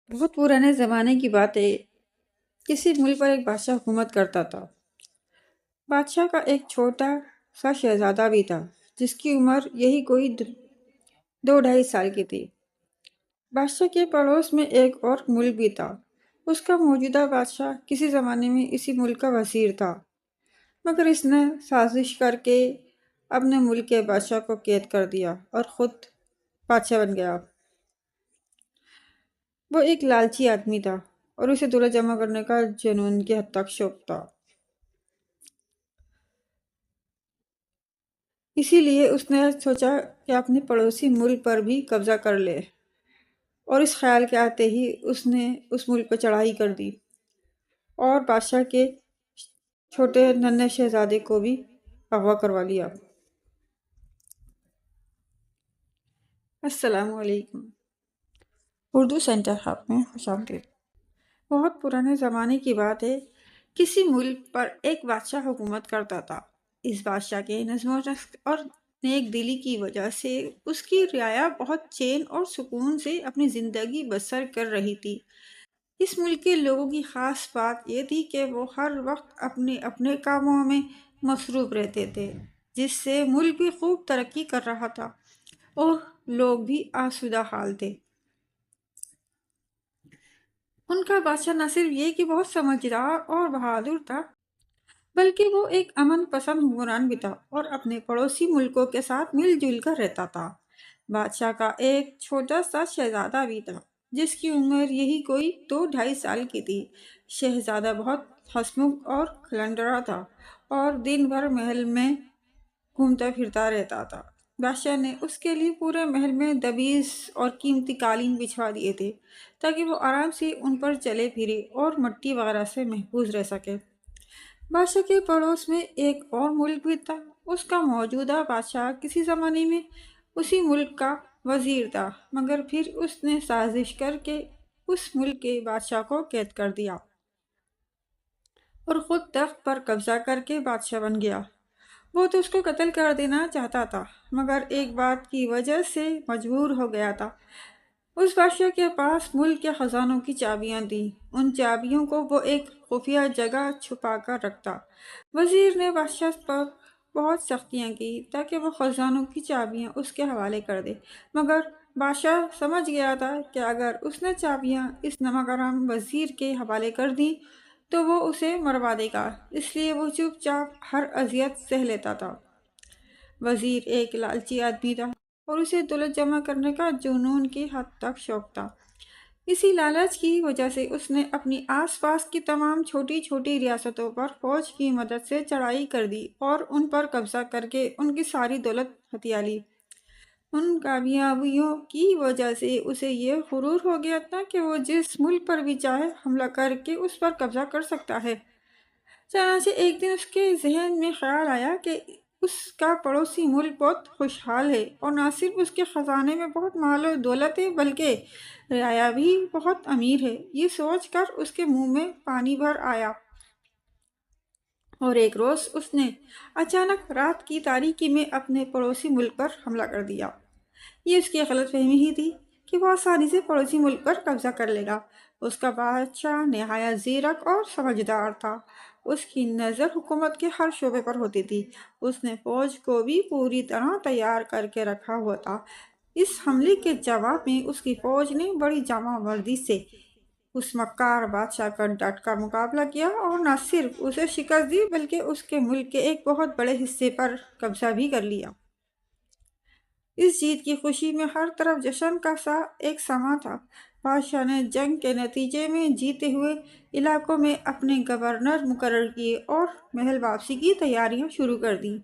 بہت پرانے زمانے کی بات ہے۔ کسی ملک پر ایک بادشاہ حکومت کرتا تھا۔ بادشاہ کا ایک چھوٹا سا شہزادہ بھی تھا جس کی عمر یہی کوئی 2-2.5 سال کی تھی۔ بادشاہ کے پڑوس میں ایک اور ملک بھی تھا۔ اس کا موجودہ بادشاہ کسی زمانے میں اسی ملک کا وزیر تھا، مگر اس نے سازش کر کے اپنے ملک کے بادشاہ کو قید کر دیا اور خود بادشاہ بن گیا۔ وہ ایک لالچی آدمی تھا اور اسے دولت جمع کرنے کا جنون کی حد تک شوق تھا۔ اسی لیے اس نے سوچا کہ اپنے پڑوسی ملک پر بھی قبضہ کر لے، اور اس خیال کے آتے ہی اس نے اس ملک پر چڑھائی کر دی اور بادشاہ کے چھوٹے ننھے شہزادے کو بھی اغوا کروا لیا۔ السلام علیکم، اردو سینٹر ہب میں خوش آمدید۔ بہت پرانے زمانے کی بات ہے۔ کسی ملک پر ایک بادشاہ حکومت کرتا تھا۔ اس بادشاہ کے نظم و نسق اور نیک دلی کی وجہ سے اس کی رعایا بہت چین اور سکون سے اپنی زندگی بسر کر رہی تھی۔ اس ملک کے لوگوں کی خاص بات یہ تھی کہ وہ ہر وقت اپنے اپنے کاموں میں مصروف رہتے تھے، جس سے ملک بھی خوب ترقی کر رہا تھا اور لوگ بھی آسودہ حال تھے۔ ان کا بادشاہ نہ صرف یہ کہ بہت سمجھدار اور بہادر تھا، بلکہ وہ ایک امن پسند حکمران بھی تھا اور اپنے پڑوسی ملکوں کے ساتھ مل جل کر رہتا تھا۔ بادشاہ کا ایک چھوٹا سا شہزادہ بھی تھا جس کی عمر یہی کوئی 2-2.5 سال کی تھی۔ شہزادہ بہت ہنسمکھ اور کھلنڈرا تھا اور دن بھر محل میں گھومتا پھرتا رہتا تھا۔ بادشاہ نے اس کے لیے پورے محل میں دبیز اور قیمتی قالین بچھوا دیے تھے تاکہ وہ آرام سے ان پر چلے پھرے اور مٹی وغیرہ سے محفوظ رہ سکے۔ بادشاہ کے پڑوس میں ایک اور ملک بھی تھا۔ اس کا موجودہ بادشاہ کسی زمانے میں اسی ملک کا وزیر تھا، مگر پھر اس نے سازش کر کے اس ملک کے بادشاہ کو قید کر دیا اور خود تخت پر قبضہ کر کے بادشاہ بن گیا۔ وہ تو اس کو قتل کر دینا چاہتا تھا، مگر ایک بات کی وجہ سے مجبور ہو گیا تھا۔ اس بادشاہ کے پاس ملک کے خزانوں کی چابیاں تھیں۔ ان چابیوں کو وہ ایک خفیہ جگہ چھپا کر رکھتا۔ وزیر نے بادشاہ پر بہت سختیاں کی تاکہ وہ خزانوں کی چابیاں اس کے حوالے کر دے، مگر بادشاہ سمجھ گیا تھا کہ اگر اس نے چابیاں اس نمک حرام وزیر کے حوالے کر دیں تو وہ اسے مروا دے گا، اس لیے وہ چپ چاپ ہر اذیت سہ لیتا تھا۔ وزیر ایک لالچی آدمی تھا اور اسے دولت جمع کرنے کا جنون کی حد تک شوق تھا۔ اسی لالچ کی وجہ سے اس نے اپنی آس پاس کی تمام چھوٹی چھوٹی ریاستوں پر فوج کی مدد سے چڑھائی کر دی اور ان پر قبضہ کر کے ان کی ساری دولت ہتھیا لی۔ ان کامیابیوں کی وجہ سے اسے یہ غرور ہو گیا تھا کہ وہ جس ملک پر بھی چاہے حملہ کر کے اس پر قبضہ کر سکتا ہے۔ چنانچہ ایک دن اس کے ذہن میں خیال آیا کہ اس کا پڑوسی ملک بہت خوشحال ہے اور نہ صرف اس کے خزانے میں بہت مال و دولت ہے بلکہ رعایا بھی بہت امیر ہے۔ یہ سوچ کر اس کے منہ میں پانی بھر آیا اور ایک روز اس نے اچانک رات کی تاریکی میں اپنے پڑوسی ملک پر حملہ کر دیا۔ یہ اس کی غلط فہمی ہی تھی کہ وہ آسانی سے پڑوسی ملک پر قبضہ کر لے گا۔ اس کا بادشاہ نہایت زیرک اور سمجھدار تھا۔ اس کی نظر حکومت کے ہر شعبے پر ہوتی تھی۔ اس نے فوج کو بھی پوری طرح تیار کر کے رکھا ہوا تھا۔ اس حملے کے جواب میں اس کی فوج نے بڑی جامع وردی سے اس مکار بادشاہ کا ڈٹ کر مقابلہ کیا اور نہ صرف اسے شکست دی بلکہ اس کے ملک کے ایک بہت بڑے حصے پر قبضہ بھی کر لیا۔ اس جیت کی خوشی میں ہر طرف جشن کا ایک سماں تھا۔ بادشاہ نے جنگ کے نتیجے میں جیتے ہوئے علاقوں میں اپنے گورنر مقرر کیے اور محل واپسی کی تیاریاں شروع کر دیں۔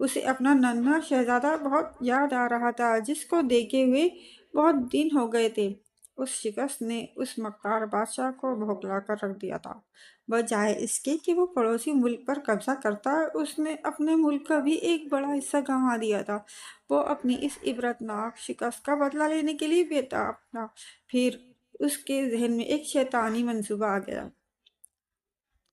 اسے اپنا ننھا شہزادہ بہت یاد آ رہا تھا جس کو دیکھے ہوئے بہت دن ہو گئے تھے۔ اس شکست نے اس مکار بادشاہ کو بھوکلا کر رکھ دیا تھا۔ بجائے اس کے کہ وہ پڑوسی ملک پر قبضہ کرتا، اس نے اپنے ملک کا بھی ایک بڑا حصہ گنوا دیا تھا۔ وہ اپنی اس عبرتناک شکست کا بدلہ لینے کے لیے بےتاب تھا۔ پھر اس کے ذہن میں ایک شیطانی منصوبہ آ گیا۔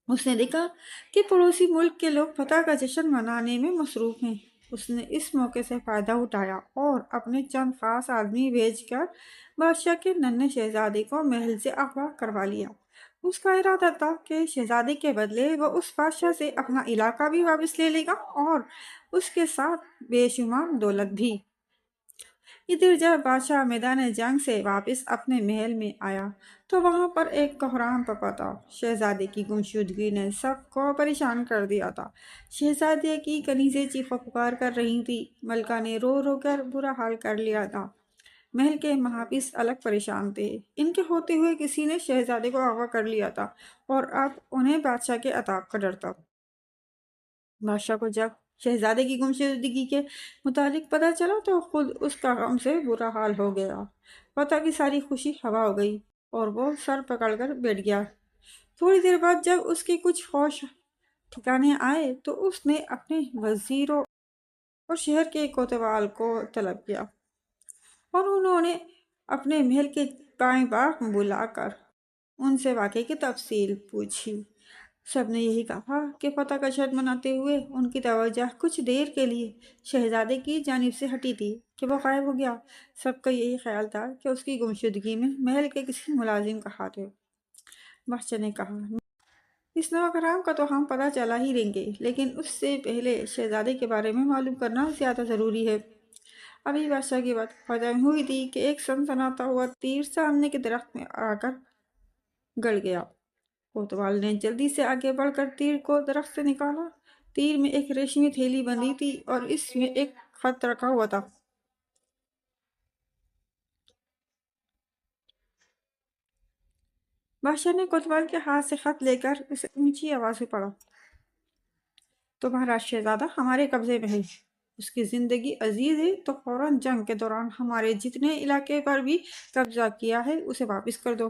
اس نے دیکھا کہ پڑوسی ملک کے لوگ فتح کا جشن منانے میں مصروف ہیں۔ اس نے اس موقع سے فائدہ اٹھایا اور اپنے چند خاص آدمی بھیج کر بادشاہ کے ننھے شہزادے کو محل سے اغوا کروا لیا۔ اس کا ارادہ تھا کہ شہزادے کے بدلے وہ اس بادشاہ سے اپنا علاقہ بھی واپس لے لے گا اور اس کے ساتھ بے شمار دولت بھی۔ ادھر جب بادشاہ میدان جنگ سے واپس اپنے محل میں آیا تو وہاں پر ایک کوہرام پپا تھا۔ شہزادے کی گمشدگی نے سب کو پریشان کر دیا تھا۔ شہزادے کی کنیزیں چیخ و پکار کر رہی تھی، ملکہ نے رو رو کر برا حال کر لیا تھا۔ محل کے محافظ الگ پریشان تھے، ان کے ہوتے ہوئے کسی نے شہزادے کو اغوا کر لیا تھا اور اب انہیں بادشاہ کے عذاب کا ڈر تھا۔ بادشاہ کو جب شہزادے کی گمشدگی کے متعلق پتہ چلا تو خود اس کا غم سے برا حال ہو گیا۔ پتہ کی ساری خوشی ہوا ہو گئی اور وہ سر پکڑ کر بیٹھ گیا۔ تھوڑی دیر بعد جب اس کے کچھ ہوش ٹھکانے آئے تو اس نے اپنے وزیروں اور شہر کے کوتوال کو طلب کیا اور انہوں نے اپنے محل کے بائیں باغ بلا کر ان سے واقعے کی تفصیل پوچھی۔ سب نے یہی کہا کہ فتح کا جشن مناتے ہوئے ان کی توجہ کچھ دیر کے لیے شہزادے کی جانب سے ہٹی تھی کہ وہ غائب ہو گیا۔ سب کا یہی خیال تھا کہ اس کی گمشدگی میں محل کے کسی ملازم کا ہاتھ ہے۔ بادشاہ نے کہا، اس نوکرام کا تو ہم پتہ چلا ہی لیں گے، لیکن اس سے پہلے شہزادے کے بارے میں معلوم کرنا زیادہ ضروری ہے۔ ابھی بادشاہ کی بات ختم ہوئی تھی کہ ایک سنسناتا ہوا تیر سامنے کے درخت میں آ کر گڑ گیا۔ کوتوال نے جلدی سے آگے بڑھ کر تیر کو درخت سے نکالا۔ تیر میں ایک ریشمی تھیلی بندھی تھی اور اس میں ایک خط رکھا ہوا تھا۔ بادشاہ نے کوتوال کے ہاتھ سے خط لے کر اسے اونچی آواز سے پڑھا، تمہارا شہزادہ ہمارے قبضے میں ہے، اس کی زندگی عزیز ہے تو فوراً جنگ کے دوران ہمارے جتنے علاقے پر بھی قبضہ کیا ہے اسے واپس کر دو۔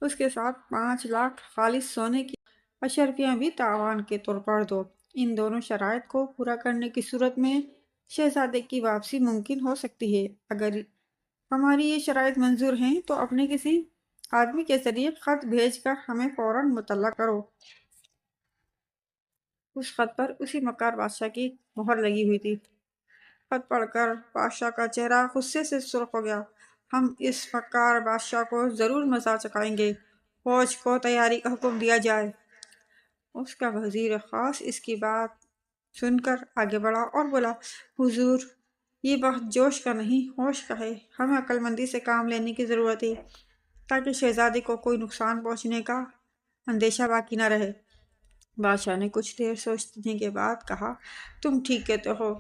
اس کے ساتھ 5 لاکھ خالص سونے کی اشرفیاں بھی تعاون کے طور پر دو۔ ان دونوں شرائط کو پورا کرنے کی صورت میں شہزادے کی واپسی ممکن ہو سکتی ہے۔ اگر ہماری یہ شرائط منظور ہیں تو اپنے کسی آدمی کے ذریعے خط بھیج کر ہمیں فوراً مطلع کرو۔ اس خط پر اسی مکار بادشاہ کی مہر لگی ہوئی تھی۔ خط پڑھ کر بادشاہ کا چہرہ غصے سے سرخ ہو گیا۔ ہم اس مکار بادشاہ کو ضرور مزہ چکھائیں گے، فوج کو تیاری کا حکم دیا جائے۔ اس کا وزیر خاص اس کی بات سن کر آگے بڑھا اور بولا، حضور یہ وقت جوش کا نہیں ہوش کا ہے، ہمیں عقل مندی سے کام لینے کی ضرورت ہے تاکہ شہزادے کو کوئی نقصان پہنچنے کا اندیشہ باقی نہ رہے۔ بادشاہ نے کچھ دیر سوچنے کے بعد کہا، تم ٹھیک کہتے ہو،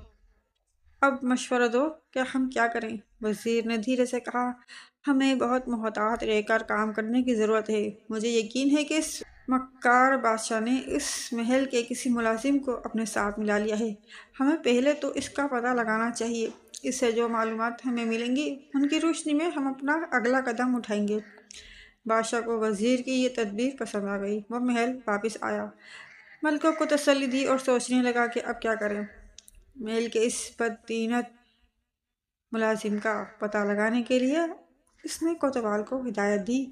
اب مشورہ دو کہ ہم کیا کریں۔ وزیر نے دھیرے سے کہا، ہمیں بہت محتاط رہ کر کام کرنے کی ضرورت ہے۔ مجھے یقین ہے کہ اس مکار بادشاہ نے اس محل کے کسی ملازم کو اپنے ساتھ ملا لیا ہے۔ ہمیں پہلے تو اس کا پتہ لگانا چاہیے۔ اس سے جو معلومات ہمیں ملیں گی ان کی روشنی میں ہم اپنا اگلا قدم اٹھائیں گے۔ بادشاہ کو وزیر کی یہ تدبیر پسند آ گئی۔ وہ محل واپس آیا، ملکوں کو تسلی دی اور سوچنے لگا کہ اب کیا کریں۔ محل کے اس بددینت ملازم کا پتہ لگانے کے لیے اس نے کوتوال کو ہدایت دی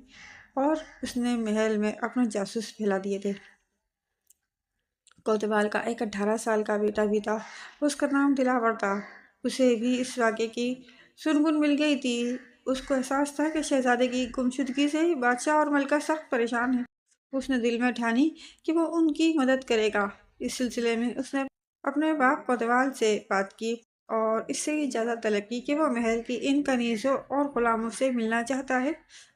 اور اس نے محل میں اپنے جاسوس پھیلا دیے تھے۔ کوتوال کا ایک 18 سال کا بیٹا بھی تھا، اس کا نام دلاور تھا۔ اسے بھی اس واقعے کی سنگن مل گئی تھی۔ اس کو احساس تھا کہ شہزادے کی گمشدگی سے بادشاہ اور ملکہ سخت پریشان ہیں۔ اس نے دل میں ٹھانی کہ وہ ان کی مدد کرے گا۔ اس سلسلے میں اس نے اپنے باپ کوتوال سے بات کی اور اس سے اجازت طلب کی کہ وہ محل کی ان کنیزوں اور غلاموں سے ملنا چاہتا ہے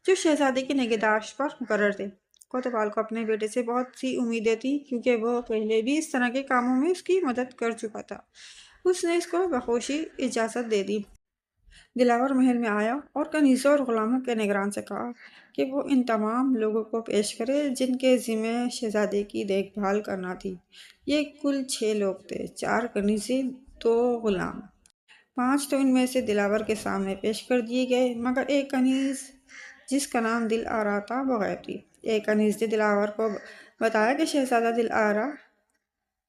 جو شہزادے کی نگہداشت پر مقرر تھے۔ کوتوال کو اپنے بیٹے سے بہت سی امیدیں تھیں کیونکہ وہ پہلے بھی اس طرح کے کاموں میں اس کی مدد کر چکا تھا۔ اس نے اس کو بخوشی اجازت دے دی۔ دلاور محل میں آیا اور کنیزوں اور غلاموں کے نگران سے کہا کہ وہ ان تمام لوگوں کو پیش کرے جن کے ذمہ شہزادے کی دیکھ بھال کرنا تھی۔ یہ کل 6 لوگ تھے، 4 کنیزیں، 2 غلام۔ 5 تو ان میں سے دلاور کے سامنے پیش کر دیے گئے، مگر ایک کنیز جس کا نام دل آرا تھا وہ غائب تھی۔ ایک کنیز نے دلاور کو بتایا کہ شہزادہ دل آرا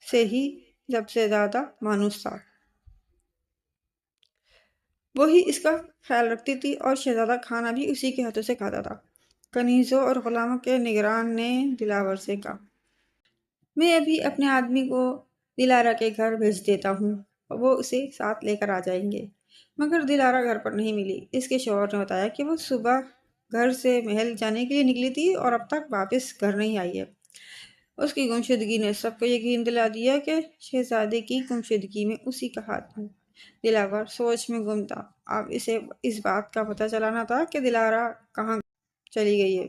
سے ہی سب سے زیادہ مانوس تھا، وہی اس کا خیال رکھتی تھی اور شہزادہ کھانا بھی اسی کے ہاتھوں سے کھاتا تھا۔ کنیزوں اور غلاموں کے نگران نے دلاور سے کہا، میں ابھی اپنے آدمی کو دل آرا کے گھر بھیج دیتا ہوں۔ وہ اسے ساتھ لے کر آ جائیں گے۔ مگر دلارا گھر پر نہیں ملی۔ اس کے شوہر نے بتایا کہ وہ صبح گھر سے محل جانے کے لیے نکلی تھی اور اب تک واپس گھر نہیں آئی ہے۔ اس کی گمشدگی نے سب کو یقین دلا دیا کہ شہزادے کی گمشدگی میں اسی کا ہاتھ ہے۔ دلاور سوچ میں گم تھا۔ اب اسے اس بات کا پتہ چلانا تھا کہ دلارا کہاں چلی گئی ہے۔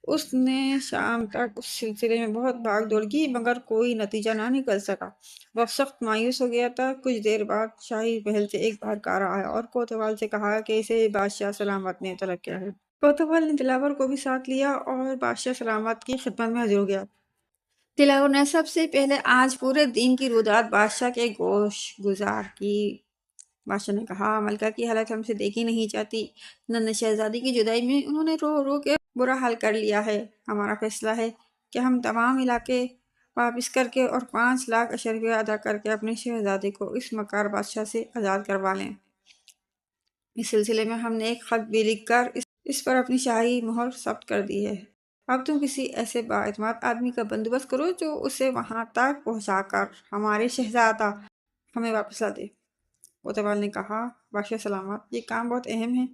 اس نے شام تک اس سلسلے میں بہت بھاگ دوڑ کی مگر کوئی نتیجہ نہ نکل سکا۔ وہ سخت مایوس ہو گیا تھا۔ کچھ دیر بعد شاہی محل سے ایک باہرکارا آیا اور کوتوال سے کہا کہ اسے بادشاہ سلامت نے طلب کیا ہے۔ کوتوال نے دلاور کو بھی ساتھ لیا اور بادشاہ سلامت کی خدمت میں حاضر ہو گیا۔ دلاور نے سب سے پہلے آج پورے دن کی رودات بادشاہ کے گوش گزار کی۔ بادشاہ نے کہا، ملکہ کی حالت ہم سے دیکھی نہیں جاتی۔ ننھے شہزادی کی جدائی میں انہوں نے رو رو کے برا حال کر لیا ہے۔ ہمارا فیصلہ ہے کہ ہم تمام علاقے واپس کر کے اور 5 لاکھ اشرفیہ ادا کر کے اپنے شہزادے کو اس مکار بادشاہ سے آزاد کروا لیں۔ اس سلسلے میں ہم نے ایک خط بھی لکھ کر اس پر اپنی شاہی مہر ثبت کر دی ہے۔ اب تم کسی ایسے بااعتماد آدمی کا بندوبست کرو جو اسے وہاں تک پہنچا کر ہمارے شہزادہ ہمیں واپس لا دے۔ کوتوال نے کہا، بادشاہ سلامت، یہ کام بہت اہم ہے۔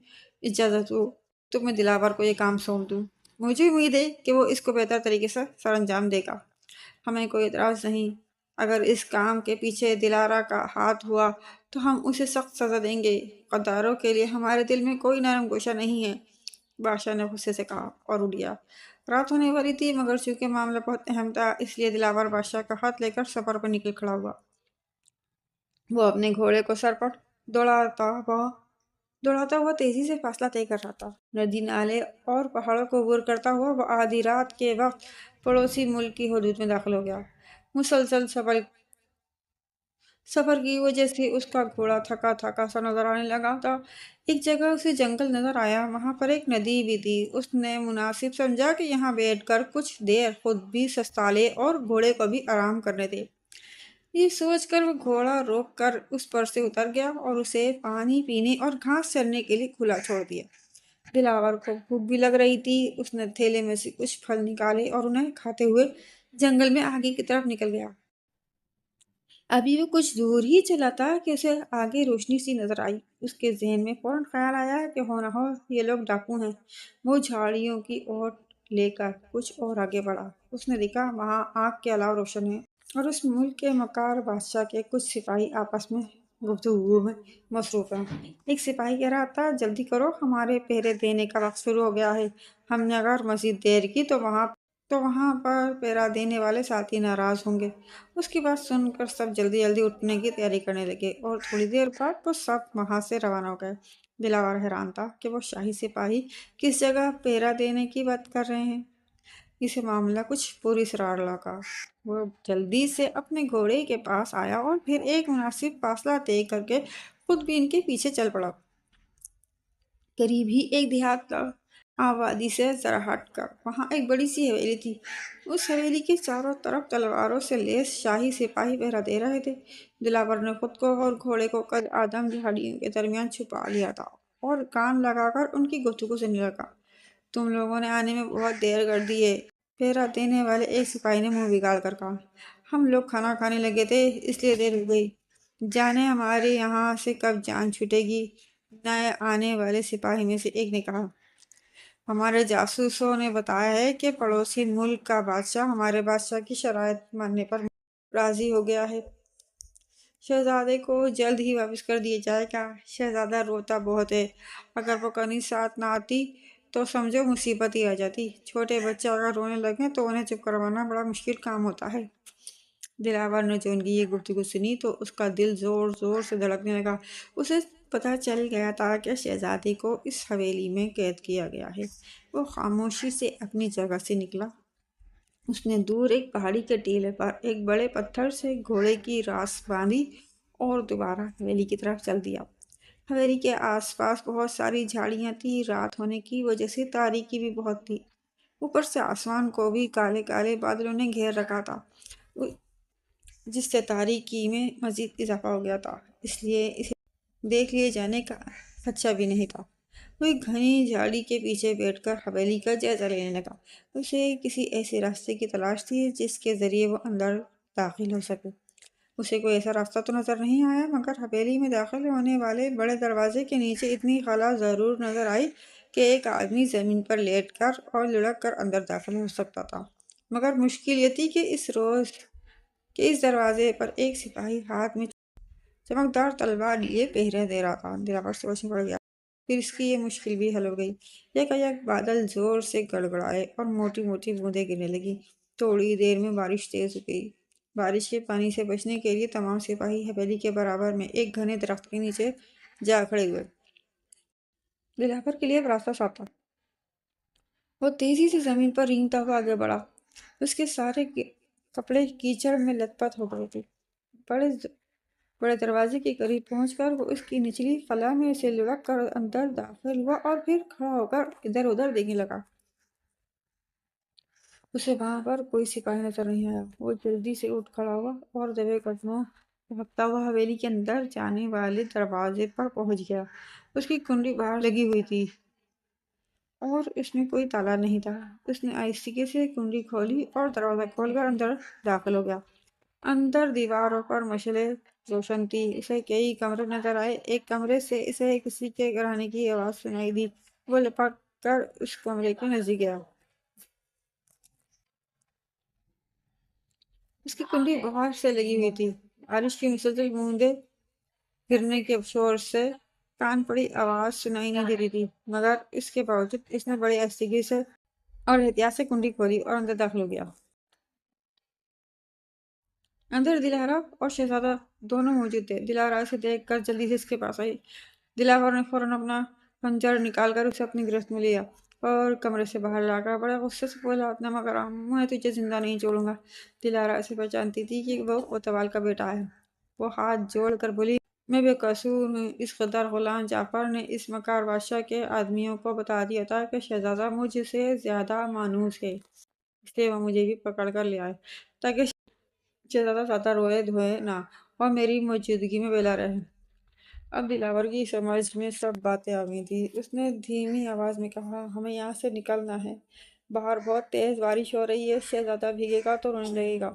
اجازت دو تو میں دلاور کو یہ کام سونپ دوں۔ مجھے امید ہے کہ وہ اس کو بہتر طریقے سے سر انجام دے گا۔ ہمیں کوئی اعتراض نہیں۔ اگر اس کام کے پیچھے دلارا کا ہاتھ ہوا تو ہم اسے سخت سزا دیں گے۔ غداروں کے لیے ہمارے دل میں کوئی نرم گوشہ نہیں ہے۔ بادشاہ نے غصے سے کہا اور اڑ گیا۔ رات ہونے والی تھی مگر چونکہ معاملہ بہت اہم تھا اس لیے دلاور بادشاہ کا ہاتھ لے کر سفر پر نکل کھڑا ہوا۔ وہ اپنے گھوڑے کو سر پر دوڑاتا ہوا تیزی سے فاصلہ طے کر رہا تھا۔ ندی نالے اور پہاڑوں کو عبور کرتا ہوا وہ آدھی رات کے وقت پڑوسی ملک کی حدود میں داخل ہو گیا۔ مسلسل سفر کی وجہ سے اس کا گھوڑا تھکا تھکا سا نظر آنے لگا تھا۔ ایک جگہ اسے جنگل نظر آیا، وہاں پر ایک ندی بھی تھی۔ اس نے مناسب سمجھا کہ یہاں بیٹھ کر کچھ دیر خود بھی سستا لے اور گھوڑے کو بھی آرام کرنے دے۔ یہ سوچ کر وہ گھوڑا روک کر اس پر سے اتر گیا اور اسے پانی پینے اور گھاس چرنے کے لیے کھلا چھوڑ دیا۔ دلاور کو بھوک بھی لگ رہی تھی۔ اس نے تھیلے میں سے کچھ پھل نکالے اور انہیں کھاتے ہوئے جنگل میں آگے کی طرف نکل گیا۔ ابھی وہ کچھ دور ہی چلا تھا کہ اسے آگے روشنی سی نظر آئی۔ اس کے ذہن میں فوراً خیال آیا کہ ہو نہ ہو یہ لوگ ڈاکو ہیں۔ وہ جھاڑیوں کی اوٹ لے کر کچھ اور آگے بڑھا۔ اس نے دیکھا وہاں آگ کے علاوہ روشن ہے اور اس ملک کے مکار بادشاہ کے کچھ سپاہی آپس میں گفتگو میں مصروف ہیں۔ ایک سپاہی کہہ رہا تھا، جلدی کرو، ہمارے پہرے دینے کا وقت شروع ہو گیا ہے۔ ہم نے اگر مزید دیر کی تو وہاں پر پہرا دینے والے ساتھی ناراض ہوں گے۔ اس کی بات سن کر سب جلدی جلدی اٹھنے کی تیاری کرنے لگے اور تھوڑی دیر بعد وہ سب وہاں سے روانہ ہو گئے۔ دلاور حیران تھا کہ وہ شاہی سپاہی کس جگہ پہرا دینے کی بات کر رہے ہیں۔ اسے معاملہ کچھ پوری اسرار لگا۔ وہ جلدی سے اپنے گھوڑے کے پاس آیا اور پھر ایک مناسب فاصلہ طے کر کے خود بھی ان کے پیچھے چل پڑا۔ قریب ہی ایک دیہات تھا، آبادی سے ذرا ہٹ کر وہاں ایک بڑی سی حویلی تھی۔ اس حویلی کے چاروں طرف تلواروں سے لیس شاہی سپاہی پہرا دے رہے تھے۔ دلاور نے خود کو اور گھوڑے کو قد آدم جھاڑیوں کے درمیان چھپا لیا تھا اور کان لگا کر ان کی گفتگو سننے لگا۔ تم لوگوں نے آنے میں بہت دیر کر دی ہے، پہرا دینے والے ایک سپاہی نے منہ بگاڑ کر کہا۔ ہم لوگ کھانا کھانے لگے تھے اس لیے دیر ہو گئی۔ جانے ہمارے یہاں سے کب جان چھوٹے گی، نئے آنے والے سپاہی میں سے ایک نے کہا۔ ہمارے جاسوسوں نے بتایا ہے کہ پڑوسی ملک کا بادشاہ ہمارے بادشاہ کی شرائط ماننے پر راضی ہو گیا ہے۔ شہزادے کو جلد ہی واپس کر دیا جائے گا۔ شہزادہ روتا بہت ہے، اگر وہ کنی ساتھ نہ آتی تو سمجھو مصیبت ہی آ جاتی۔ چھوٹے بچے اگر رونے لگیں تو انہیں چپ کروانا بڑا مشکل کام ہوتا ہے۔ دلاور نے جو ان کی یہ گفتگو سنی تو اس کا دل زور زور سے دھڑکنے لگا۔ اسے پتہ چل گیا تھا کہ شہزادے کو اس حویلی میں قید کیا گیا ہے۔ وہ خاموشی سے اپنی جگہ سے نکلا۔ اس نے دور ایک پہاڑی کے ٹیلے پر ایک بڑے پتھر سے گھوڑے کی راس باندھی اور دوبارہ حویلی کی طرف چل دیا۔ حویلی کے آس پاس بہت ساری جھاڑیاں تھیں۔ رات ہونے کی وجہ سے تاریکی بھی بہت تھی۔ اوپر سے آسمان کو بھی کالے کالے بادلوں نے گھیر رکھا تھا، جس سے تاریکی میں مزید اضافہ ہو گیا تھا، اس لیے اسے دیکھ لیے جانے کا خدشہ بھی نہیں تھا۔ وہ ایک گھنی جھاڑی کے پیچھے بیٹھ کر حویلی کا جائزہ لینے لگا۔ اسے کسی ایسے راستے کی تلاش تھی جس کے ذریعے وہ اندر داخل ہو سکے۔ اسے کوئی ایسا راستہ تو نظر نہیں آیا، مگر حویلی میں داخل ہونے والے بڑے دروازے کے نیچے اتنی خلا ضرور نظر آئی کہ ایک آدمی زمین پر لیٹ کر اور لڑک کر اندر داخل ہو سکتا تھا۔ مگر مشکل یہ تھی کہ اس دروازے پر ایک سپاہی ہاتھ میں چمکدار تلوار لیے پہرے دے رہا تھا۔ دلاور سوچ میں پڑ گیا، پھر اس کی یہ مشکل بھی حل ہو گئی۔ یک بادل زور سے گڑگڑائے اور موٹی موٹی بوندیں گرنے لگی۔ تھوڑی دیر میں بارش تیز ہو گئی۔ بارش کے پانی سے بچنے کے لیے تمام سپاہی حویلی کے برابر میں ایک گھنے درخت کے نیچے جا کھڑے ہوئے۔ دلاور کے لیے اب راستہ صاف تھا۔ وہ تیزی سے زمین پر رینگتا ہوا آگے بڑھا۔ اس کے سارے کپڑے کیچڑ میں لت پت ہو گئے تھے۔ بڑے دروازے کے قریب پہنچ کر وہ اس کی نچلی خلا میں سے لڑک کر اندر داخل ہوا اور پھر کھڑا ہو کر ادھر ادھر دیکھنے لگا۔ اسے وہاں پر کوئی سپاہی نظر نہیں آیا۔ وہ جلدی سے اٹھ کھڑا ہوا اور دبے قدموں بھگتا ہوا حویلی کے اندر جانے والے دروازے پر پہنچ گیا۔ اس کی کنڈی باہر لگی ہوئی تھی اور اس میں کوئی تالا نہیں تھا۔ اس نے آہستگی سے کنڈی کھولی اور دروازہ کھول کر اندر داخل ہو گیا۔ اندر دیواروں پر مشعلیں روشن تھی۔ اسے کئی کمرے نظر آئے۔ ایک کمرے سے اسے کسی کے گھرانے کی آواز سنائی دی۔ وہ لپک کر اس کمرے کے نزدیک گیا۔ اس کی کنڈی باہر سے لگی ہوئی تھی۔ بارش کی مسلسل بوندیں گرنے کے شور سے کان پڑی آواز سنائی نہیں دے رہی تھی، مگر اس کے باوجود اس نے بڑی آہستگی سے اور احتیاط سے کنڈی کھولی اور اندر داخل ہو گیا۔ اندر دلہرا اور شہزادہ دونوں موجود تھے۔ دلہرا اسے دیکھ کر جلدی سے اس کے پاس آئی۔ دلاور نے فوراً اپنا خنجر نکال کر اسے اپنی گرفت میں لیا اور کمرے سے باہر لا کر بڑے غصے سے بولا، اپنا مکرم، میں تجھے زندہ نہیں چھوڑوں گا۔ دلہرا اسے پہچانتی تھی کہ وہ کوتوال کا بیٹا ہے۔ وہ ہاتھ جوڑ کر بولی، میں بے قصور ہوں۔ اس غدار غلام جعفر نے اس مکار بادشاہ کے آدمیوں کو بتا دیا تھا کہ شہزادہ مجھ سے زیادہ مانوس ہے، اس لیے وہ مجھے بھی پکڑ کر لے آئے تاکہ شہزادہ زیادہ روئے دھوئے نہ اور میری موجودگی میں بیلا رہے۔ اب دلاور کی سمجھ میں سب باتیں آ گئی تھی۔ اس نے دھیمی آواز میں کہا، ہمیں یہاں سے نکلنا ہے۔ باہر بہت تیز بارش ہو رہی ہے، شہزادہ بھیگے گا تو رونے لگے گا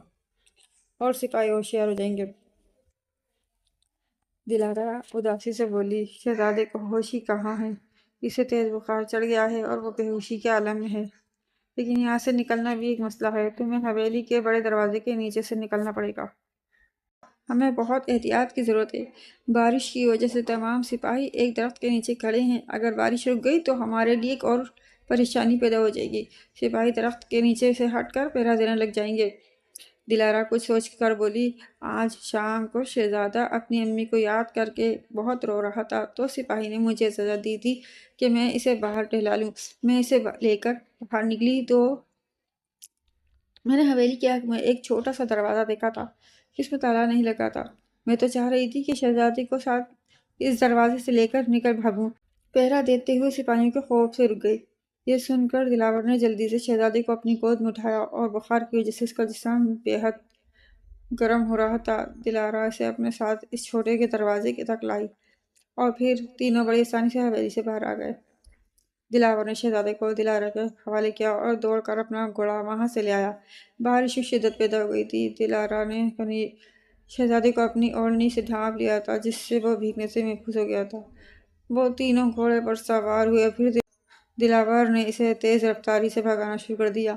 اور سپاہی ہوشیار ہو جائیں گے۔ دلہرا اداسی سے بولی، شہزادے کو ہوش ہی کہاں ہے، اسے تیز بخار چڑھ گیا ہے اور وہ بے ہوشی کے عالم میں ہے۔ لیکن یہاں سے نکلنا بھی ایک مسئلہ ہے۔ تمہیں حویلی کے بڑے دروازے کے نیچے سے نکلنا پڑے گا۔ ہمیں بہت احتیاط کی ضرورت ہے۔ بارش کی وجہ سے تمام سپاہی ایک درخت کے نیچے کھڑے ہیں۔ اگر بارش رک گئی تو ہمارے لیے ایک اور پریشانی پیدا ہو جائے گی۔ سپاہی درخت کے نیچے سے ہٹ کر پہرا دینے لگ جائیں گے۔ دلہرا کچھ سوچ کر بولی، آج شام کو شہزادہ اپنی امی کو یاد کر کے بہت رو رہا تھا تو سپاہی نے مجھے اجازت دی تھی کہ میں اسے باہر ٹہلا لوں۔ میں اسے لے کر باہر نکلی تو میں نے حویلی کے آنکھ میں ایک چھوٹا سا دروازہ دیکھا تھا جس میں تالا نہیں لگا تھا۔ میں تو چاہ رہی تھی کہ شہزادی کو ساتھ اس دروازے سے لے کر نکل بھاگوں۔ پہرا دیتے ہوئے سپاہیوں کے خوف سے رک گئی۔ یہ سن کر دلاور نے جلدی سے شہزادی کو اپنی گود میں اٹھایا اور بخار کی وجہ سے اس کا جسم بے حد گرم ہو رہا تھا۔ دلہرا اسے اپنے ساتھ اس چھوٹے کے دروازے تک لائی اور پھر تینوں بڑی آسانی سے حویلی سے باہر آ گئے۔ دلاور نے شہزادے کو دلہرا کے حوالے کیا اور دوڑ کر اپنا گھوڑا وہاں سے لے آیا۔ بارش کی شدت پیدا ہو گئی تھی۔ دلہرا نے شہزادے کو اپنی اوڑھنی سے ڈھانپ لیا تھا جس سے وہ بھیگنے سے محفوظ ہو گیا تھا۔ وہ تینوں گھوڑے پر سوار ہوئے۔ پھر دلاور نے اسے تیز رفتاری سے بھگانا شروع کر دیا۔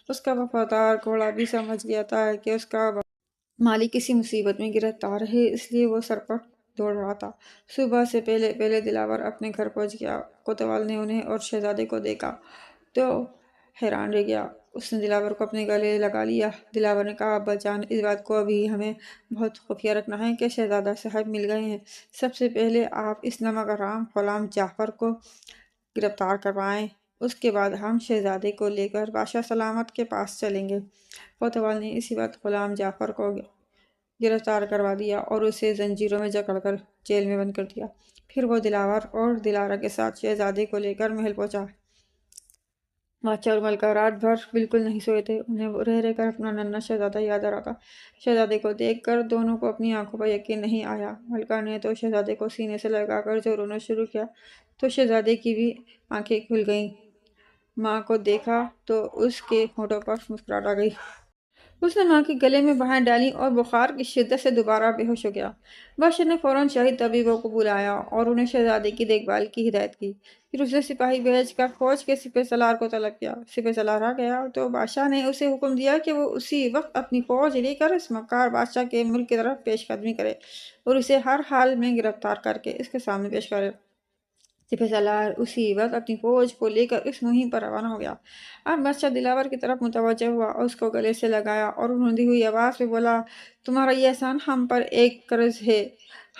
اس کا وفادار گھوڑا بھی سمجھ گیا تھا کہ اس کا مالک کسی مصیبت میں گرفتار ہے، اس لیے وہ سرپٹ دوڑ رہا تھا۔ صبح سے پہلے پہلے دلاور اپنے گھر پہنچ گیا۔ کوتوال نے انہیں اور شہزادے کو دیکھا تو حیران رہ گیا۔ اس نے دلاور کو اپنے گلے لگا لیا۔ دلاور نے کہا، ابا جان، اس بات کو ابھی ہمیں بہت خفیہ رکھنا ہے کہ شہزادہ صاحب مل گئے ہیں۔ سب سے پہلے آپ اس نمک حرام غلام جعفر کو گرفتار کروائیں، اس کے بعد ہم شہزادے کو لے کر بادشاہ سلامت کے پاس چلیں گے۔ کوتوال نے اسی وقت غلام جعفر کو گرفتار کروا دیا اور اسے زنجیروں میں جکڑ کر جیل میں بند کر دیا۔ پھر وہ دلاور اور دلہرا کے ساتھ شہزادے کو لے کر محل پہنچا۔ بادشاہ اور ملکہ رات بھر بالکل نہیں سوئے تھے۔ انہیں رہ رہ کر اپنا ننھا شہزادہ یاد آ رہا تھا۔ شہزادے کو دیکھ کر دونوں کو اپنی آنکھوں پر یقین نہیں آیا۔ ملکہ نے تو شہزادے کو سینے سے لگا کر جو رونا شروع کیا تو شہزادے کی بھی آنکھیں کھل گئیں۔ ماں کو دیکھا تو اس کے ہونٹوں پر مسکراہٹ آ گئی۔ اس نے ماں کے گلے میں باہیں ڈالی اور بخار کی شدت سے دوبارہ بے ہوش ہو گیا۔ بادشاہ نے فوراً شاہی طبیبوں کو بلایا اور انہیں شہزادے کی دیکھ بھال کی ہدایت کی۔ پھر اس نے سپاہی بھیج کر فوج کے سپہ سالار کو طلب کیا۔ سپہ سالار آ گیا تو بادشاہ نے اسے حکم دیا کہ وہ اسی وقت اپنی فوج لے کر اس مکار بادشاہ کے ملک کی طرف پیش قدمی کرے اور اسے ہر حال میں گرفتار کر کے اس کے سامنے پیش کرے۔ سپہ سالار اسی وقت اپنی فوج کو لے کر اس مہم پر روانہ ہو گیا۔ اب بادشاہ دلاور کی طرف متوجہ ہوا اور اس کو گلے سے لگایا اور روندی ہوئی آواز میں بولا، تمہارا یہ احسان ہم پر ایک قرض ہے،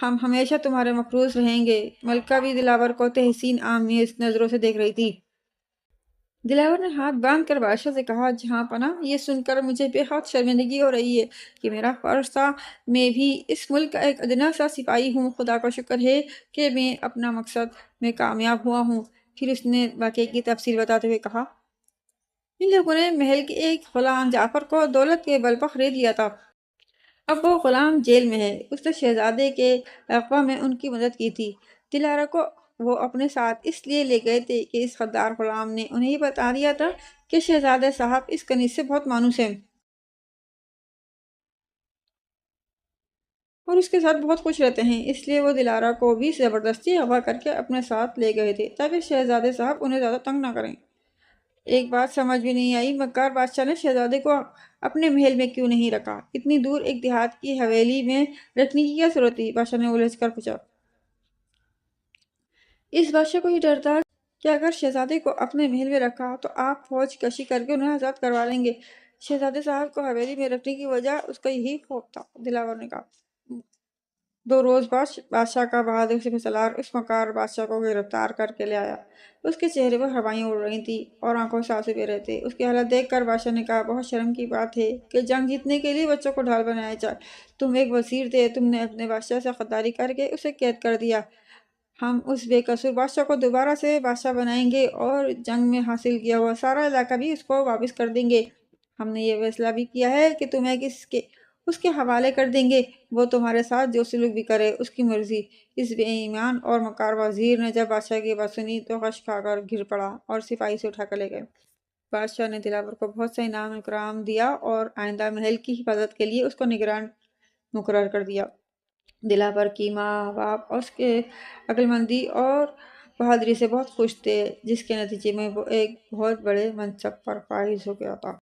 ہم ہمیشہ تمہارے مقروض رہیں گے۔ ملکہ بھی دلاور کو تحسین آمیز نظروں سے دیکھ رہی تھی۔ دلاور نے ہاتھ باندھ کر بادشاہ سے کہا، جہاں پناہ، یہ سن کر مجھے بے حد شرمندگی ہو رہی ہے کہ میرا فرض تھا، میں بھی اس ملک کا ایک ادنا سا سپاہی ہوں۔ خدا کا شکر ہے کہ میں اپنا مقصد میں کامیاب ہوا ہوں۔ پھر اس نے واقعے کی تفصیل بتاتے ہوئے کہا، ان لوگوں نے محل کے ایک غلام جعفر کو دولت کے بل پر خرید لیا تھا۔ اب وہ غلام جیل میں ہے۔ اس نے شہزادے کے اغوا میں ان کی مدد کی تھی۔ دلارا کو وہ اپنے ساتھ اس لیے لے گئے تھے کہ اس غدار غلام نے انہیں یہ بتا دیا تھا کہ شہزادہ صاحب اس کنیز سے بہت مانوس ہیں اور اس کے ساتھ بہت خوش رہتے ہیں، اس لیے وہ دلارا کو بھی زبردستی اغوا کر کے اپنے ساتھ لے گئے تھے تاکہ شہزادے صاحب انہیں زیادہ تنگ نہ کریں۔ ایک بات سمجھ بھی نہیں آئی، مکار بادشاہ نے شہزادے کو اپنے محل میں کیوں نہیں رکھا؟ اتنی دور ایک دیہات کی حویلی میں رکھنے کی کیا ضرورت تھی؟ بادشاہ نے الجھ کر پوچھا۔ اس بادشاہ کو یہ ڈر تھا کہ اگر شہزادے کو اپنے محل میں رکھا تو آپ فوج کشی کر کے انہیں آزاد کروا لیں گے۔ شہزادے صاحب کو حویلی میں رکھنے کی وجہ اس کا یہی خوف تھا، دلاور نے کہا۔ 2 روز بعد بادشاہ کا بہادر سپہ سالار اس مکار بادشاہ کو گرفتار کر کے لے آیا۔ اس کے چہرے پر ہوائیں اڑ رہی تھیں اور آنکھوں سے آنسو بہہ رہے تھے۔ اس کی حالت دیکھ کر بادشاہ نے کہا، بہت شرم کی بات ہے کہ جنگ جیتنے کے لیے بچوں کو ڈھال بنایا جائے۔ تم ایک وزیر تھے، تم نے اپنے بادشاہ سے غداری کر کے اسے قید کر دیا۔ ہم اس بے قصور بادشاہ کو دوبارہ سے بادشاہ بنائیں گے اور جنگ میں حاصل کیا ہوا سارا علاقہ بھی اس کو واپس کر دیں گے۔ ہم نے یہ فیصلہ بھی کیا ہے کہ تمہیں اس کے حوالے کر دیں گے، وہ تمہارے ساتھ جو سلوک بھی کرے اس کی مرضی۔ اس بے ایمان اور مکار وزیر نے جب بادشاہ کی بات سنی تو غش کھا کر گر پڑا اور سپاہی سے اٹھا کر لے گئے۔ بادشاہ نے دلاور کو بہت سے انعام اکرام دیا اور آئندہ محل کی حفاظت کے لیے اس کو نگران مقرر کر دیا۔ دلاور کی ماں باپ اور اس کے عقل مندی اور بہادری سے بہت خوش تھے، جس کے نتیجے میں وہ ایک بہت بڑے منصب پر فائز ہو گیا تھا۔